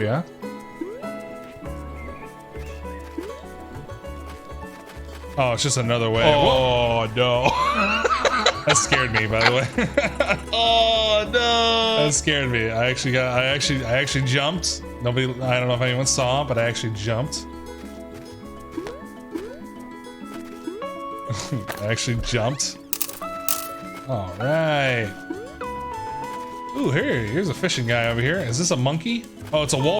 Yeah. Oh, it's just another way. Oh no. That scared me, by the way. Oh no. That scared me. I actually jumped. Nobody, I don't know if anyone saw, but I actually jumped. I actually jumped. All right. Ooh, here's a fishing guy over here. Is this a monkey? Oh, it's a wall.